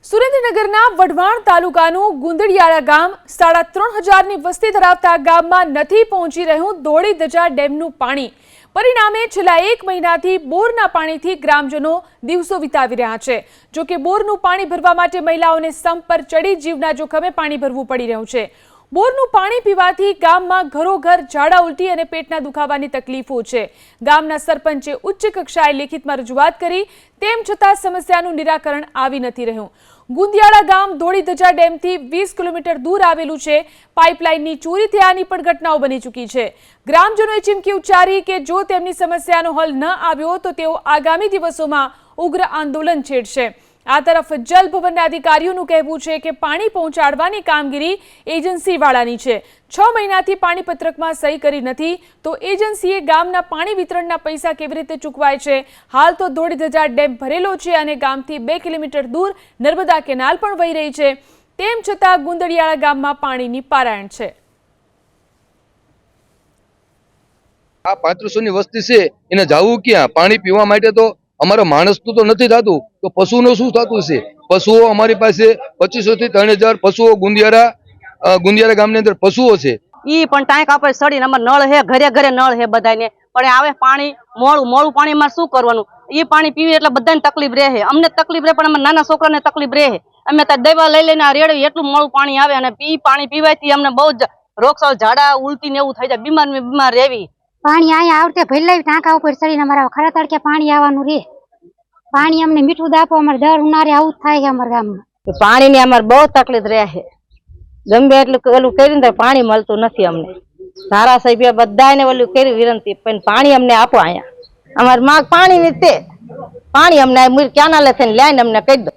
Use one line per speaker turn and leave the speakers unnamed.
સુરેન્દ્રનગરના વઢવાણ તાલુકાનું ગુંદડિયાળા ગામ 3,500ની વસ્તી ધરાવતા ગામમાં નથી પહોંચી રહ્યું ધોળી ધજા ડેમનું પાણી। પરિણામે છેલ્લા 1 મહિનાથી બોરના પાણીથી ગ્રામજનો દિવસો વિતાવી રહ્યા છે। જો કે બોરનું પાણી ભરવા માટે મહિલાઓને સંપ પર ચડી જીવના જોખમે પાણી ભરવું પડી રહ્યું છે। બોરનું પાણી પીવાથી ગામમાં ઘરોઘર ઝાડા ઉલટી અને પેટના દુખાવાની તકલીફો છે। ગામના સરપંચે ઉચ્ચ કક્ષાએ લેખિતમાં રજૂઆત કરી, તેમ છતાં સમસ્યાનું નિરાકરણ આવી નથી રહ્યું। ગુંદિયાળા ગામ ધોળી ધજા ડેમથી 20 કિલોમીટર દૂર આવેલું છે। પાઇપલાઇનની ચોરી થયાની પણ ઘટનાઓ બની ચૂકી છે। ગ્રામજનોએ ચીમકી ઉચ્ચારી કે જો તેમની સમસ્યાનો હલ ન આવ્યો તો તેઓ આગામી દિવસોમાં ઉગ્ર આંદોલન છેડશે। આ તરફ જલ ભવનના અધિકારીઓનું કહેવું છે કે પાણી પહોંચાડવાની કામગીરી એજન્સીવાળાની છે। 6 મહિનાથી પાણી પત્રકમાં સહી કરી નથી તો એજન્સીએ ગામના પાણી વિતરણના પૈસા કેવી રીતે ચૂકવાય છે? હાલ તો ધોળી ધજા ડેમ ભરેલો છે અને ગામથી 2 કિલોમીટર દૂર નર્મદા કેનાલ પણ વહી રહી છે। તેમ છતાં ગુંદડિયાળા ગામમાં પાણીની પારાયણ છે।
આ 3500ની વસ્તી છે એને જાવું ક્યાં? પાણી પીવા માટે તો અમારો માણસ તો નથી થતું, તો પશુનો શું થતું છે? પશુઓ અમારી પાસે 2500 થી 3000 પશુઓ ગુંદિયાળા ગામની અંદર પશુઓ છે।
ઈ પણ ટાંકા પર સડીને અમાર નળ હે, ઘરે ઘરે નળ હે બધાને, પણ આવે પાણી મોળું પાણી માં શું કરવાનું? ઈ પાણી પીવી એટલે બધાને તકલીફ રહે, અમને તકલીફ રહે પણ અમારા નાના છોકરાને તકલીફ રહે। અમે તો દવા લઈ લઈને રેડવી, એટલું મોળું પાણી આવે અને ઈ પાણી પીવાથી અમને બહુ જ રોગચાળો, ઝાડા ઉલટી ને એવું થઈ જાય, બીમાર રહેવી।
પાણી અહીંયા આવતે ભલે ટાંકા ઉપર ચડીને અમારા ખરા તડકે પાણી આવવાનું રે। પાણી અમને મીઠું દાપો, અમારે દર ઉનાળે આવું થાય છે અમારા ગામમાં।
પાણીની અમારે બહુ તકલીફ રહે છે, ગમે એટલું ઓલું કરીને પાણી મળતું નથી અમને। ધારાસભ્ય બધાને ઓલું કરી વિનંતી, પણ પાણી અમને આપો। અહીંયા અમારી માંગ પાણી ની તે પાણી અમને કેનાલે થઈને લાઈન અમને કહી દો।